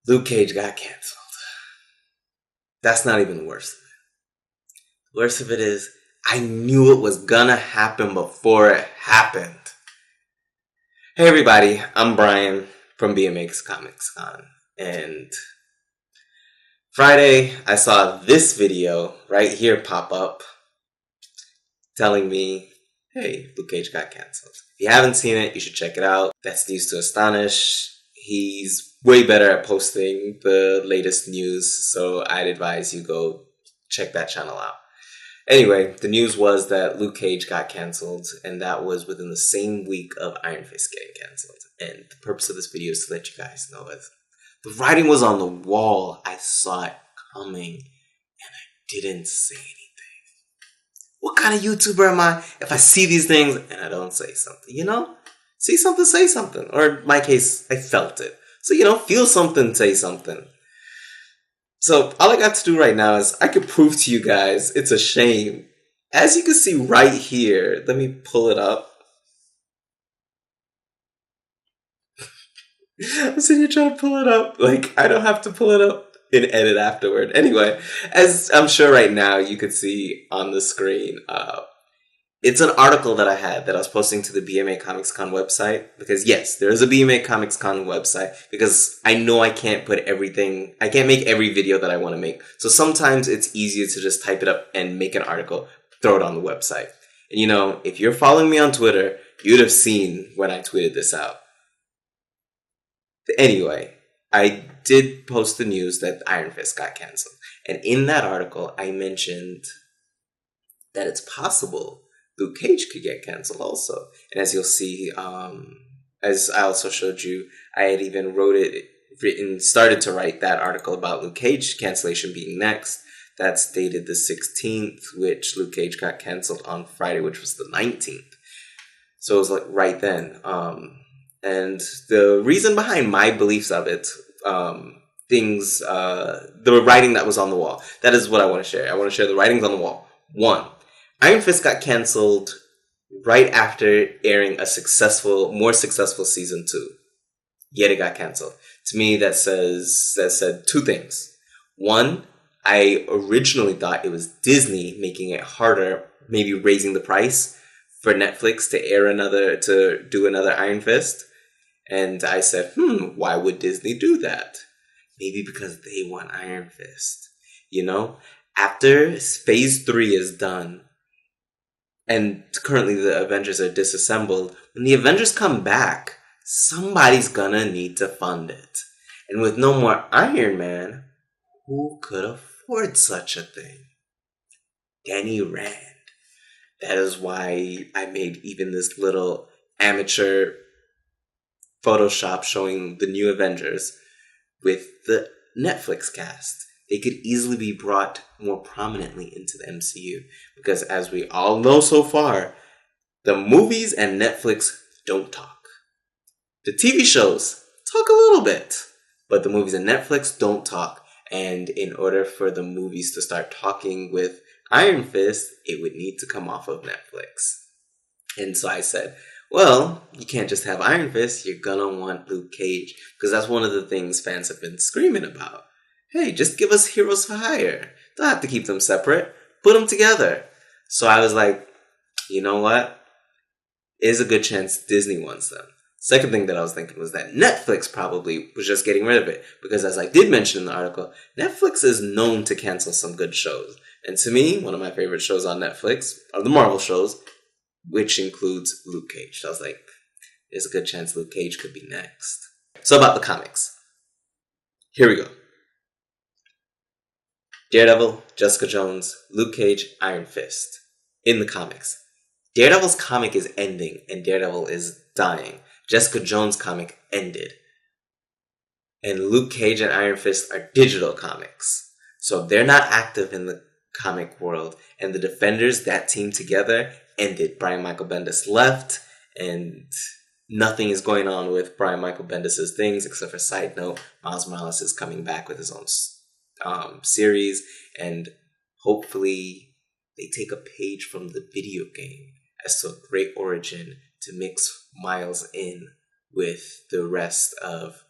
Luke Cage got canceled. That's not even the worst of it. The worst of it is, I knew it was gonna happen before it happened. Hey everybody, I'm Brian from BMX Comics Con, and Friday I saw this video right here pop up telling me, hey, Luke Cage got canceled. If you haven't seen it, you should check it out. That's news to Astonish. He's way better at posting the latest news, so I'd advise you go check that channel out. Anyway, the news was that Luke Cage got canceled, and that was within the same week of Iron Fist getting canceled. And the purpose of this video is to let you guys know is the writing was on the wall. I saw it coming, and I didn't say anything. What kind of YouTuber am I if I see these things and I don't say something, you know? See something, say something. Or in my case, I felt it. So, feel something, say something. So, all I got to do right now is I could prove to you guys it's a shame. As you can see right here, let me pull it up. I'm sitting here trying to pull it up. I don't have to pull it up in edit afterward. Anyway, as I'm sure right now you could see on the screen, it's an article that I had that I was posting to the BMA Comics Con website. Because yes, there is a BMA Comics Con website. Because I know I can't make every video that I want to make. So sometimes it's easier to just type it up and make an article, throw it on the website. And if you're following me on Twitter, you'd have seen when I tweeted this out. Anyway, I did post the news that Iron Fist got canceled. And in that article, I mentioned that it's possible Luke Cage could get canceled also. And as you'll see, as I also showed you, I had even started to write that article about Luke Cage cancellation being next. That's dated the 16th, which Luke Cage got canceled on Friday, which was the 19th. So it was right then. And the reason behind my beliefs of it, the writing that was on the wall. That is what I want to share. I want to share the writings on the wall. 1. Iron Fist got canceled right after airing a more successful season 2. Yet it got canceled. To me, that said two things. 1, I originally thought it was Disney making it harder, maybe raising the price for Netflix to do another Iron Fist. And I said, why would Disney do that? Maybe because they want Iron Fist. After Phase 3 is done, and currently the Avengers are disassembled, when the Avengers come back, somebody's gonna need to fund it. And with no more Iron Man, who could afford such a thing? Danny Rand. That is why I made even this little amateur Photoshop showing the new Avengers with the Netflix cast. They could easily be brought more prominently into the MCU. Because as we all know so far, the movies and Netflix don't talk. The TV shows talk a little bit, but the movies and Netflix don't talk. And in order for the movies to start talking with Iron Fist, it would need to come off of Netflix. And so I said, well, you can't just have Iron Fist, you're gonna want Luke Cage. Because that's one of the things fans have been screaming about. Hey, just give us Heroes for Hire. Don't have to keep them separate. Put them together. So I was like, you know what? There's a good chance Disney wants them. Second thing that I was thinking was that Netflix probably was just getting rid of it. Because as I did mention in the article, Netflix is known to cancel some good shows. And to me, one of my favorite shows on Netflix are the Marvel shows, which includes Luke Cage. So I was like, there's a good chance Luke Cage could be next. So about the comics. Here we go. Daredevil, Jessica Jones, Luke Cage, Iron Fist. In the comics. Daredevil's comic is ending and Daredevil is dying. Jessica Jones' comic ended. And Luke Cage and Iron Fist are digital comics. So they're not active in the comic world. And the Defenders, that team together, ended. Brian Michael Bendis left, and nothing is going on with Brian Michael Bendis' things except for Sidenote. Miles Morales is coming back with his own series, and hopefully they take a page from the video game as to a great origin to mix Miles in with the rest of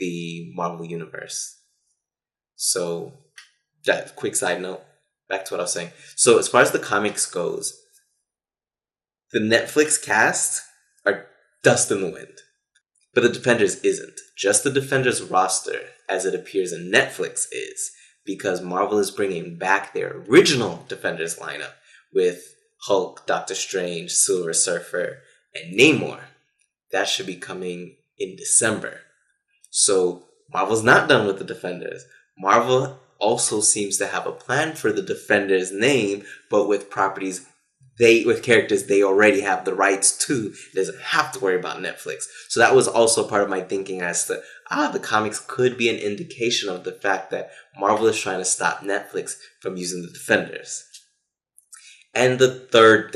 the Marvel Universe. So, that quick side note, back to what I was saying. So, as far as the comics goes, the Netflix cast are dust in the wind. But the Defenders isn't. Just the Defenders roster, as it appears in Netflix, is. Because Marvel is bringing back their original Defenders lineup with Hulk, Doctor Strange, Silver Surfer, and Namor. That should be coming in December. So Marvel's not done with the Defenders. Marvel also seems to have a plan for the Defenders name, but with properties with characters they already have the rights to. It doesn't have to worry about Netflix. So that was also part of my thinking as to, the comics could be an indication of the fact that Marvel is trying to stop Netflix from using the Defenders. And the third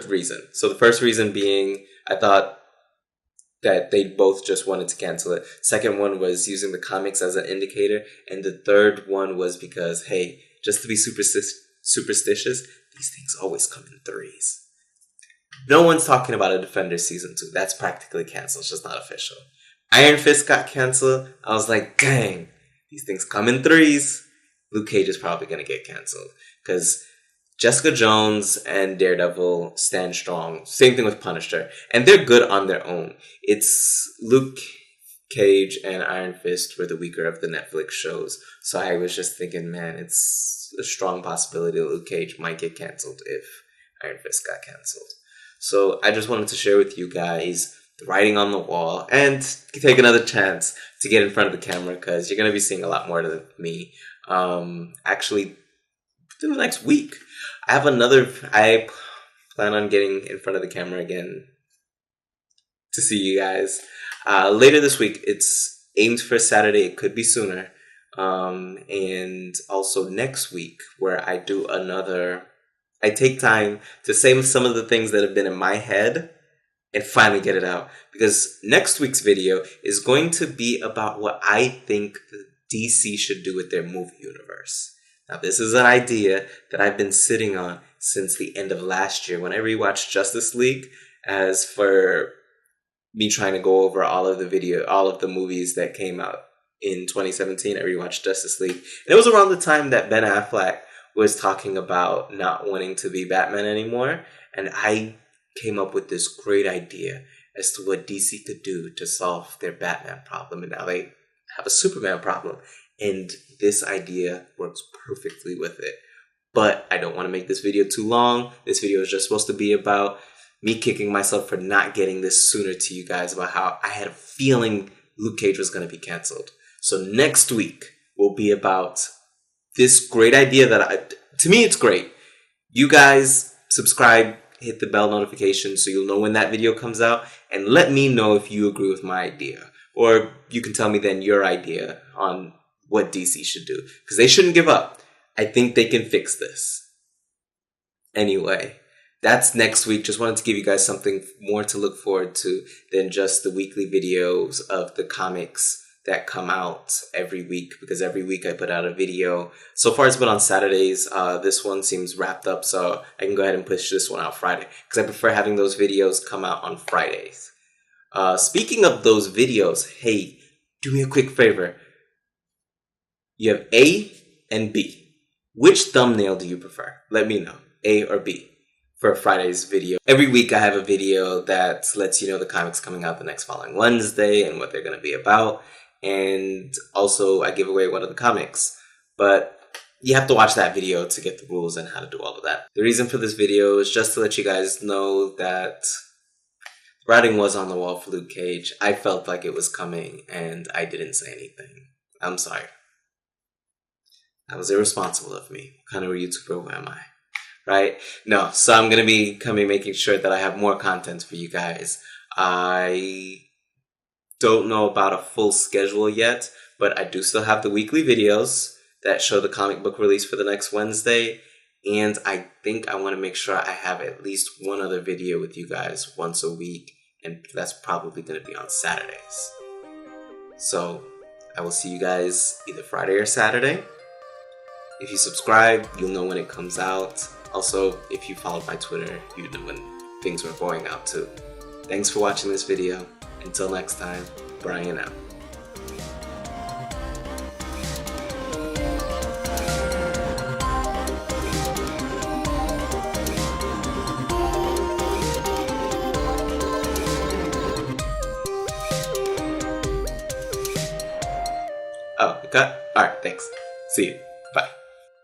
reason. So the first reason being, I thought that they both just wanted to cancel it. Second one was using the comics as an indicator. And the third one was because, hey, just to be superstitious, these things always come in threes. No one's talking about a Defenders Season 2. That's practically canceled. It's just not official. Iron Fist got canceled. I was like, dang, these things come in threes. Luke Cage is probably going to get canceled. Because Jessica Jones and Daredevil stand strong. Same thing with Punisher. And they're good on their own. It's Luke Cage and Iron Fist were the weaker of the Netflix shows. So I was just thinking, man, it's a strong possibility that Luke Cage might get canceled if Iron Fist got canceled. So I just wanted to share with you guys the writing on the wall and take another chance to get in front of the camera because you're going to be seeing a lot more of me. Actually, within the next week, I plan on getting in front of the camera again to see you guys. Later this week, it's aimed for Saturday. It could be sooner. And also next week, where I take time to say some of the things that have been in my head and finally get it out. Because next week's video is going to be about what I think the DC should do with their movie universe. Now, this is an idea that I've been sitting on since the end of last year when I rewatched Justice League. As for me trying to go over all of the movies that came out in 2017, I rewatched Justice League. And it was around the time that Ben Affleck was talking about not wanting to be Batman anymore. And I came up with this great idea as to what DC could do to solve their Batman problem. And now they have a Superman problem. And this idea works perfectly with it. But I don't want to make this video too long. This video is just supposed to be about me kicking myself for not getting this sooner to you guys about how I had a feeling Luke Cage was going to be canceled. So next week will be about this great idea to me, it's great. You guys subscribe, hit the bell notification so you'll know when that video comes out, and let me know if you agree with my idea. Or you can tell me then your idea on what DC should do. Because they shouldn't give up. I think they can fix this. Anyway, that's next week. Just wanted to give you guys something more to look forward to than just the weekly videos of the comics that come out every week, because every week I put out a video. So far it's been on Saturdays. This one seems wrapped up, so I can go ahead and push this one out Friday, because I prefer having those videos come out on Fridays. Speaking of those videos, hey, do me a quick favor. You have A and B. Which thumbnail do you prefer? Let me know, A or B, for Friday's video. Every week I have a video that lets you know the comics coming out the next following Wednesday and what they're going to be about. And also I give away one of the comics. But you have to watch that video to get the rules and how to do all of that. The reason for this video is just to let you guys know that writing was on the wall for Luke Cage. I felt like it was coming and I didn't say anything. I'm sorry. That was irresponsible of me. What kind of a YouTuber am I? Right? No, so I'm going to be making sure that I have more content for you guys. I don't know about a full schedule yet, but I do still have the weekly videos that show the comic book release for the next Wednesday. And I think I want to make sure I have at least one other video with you guys once a week. And that's probably going to be on Saturdays. So I will see you guys either Friday or Saturday. If you subscribe, you'll know when it comes out. Also, if you followed my Twitter, you know when things were going out too. Thanks for watching this video. Until next time, Brian out. Oh, cut? Alright, thanks. See you. Bye.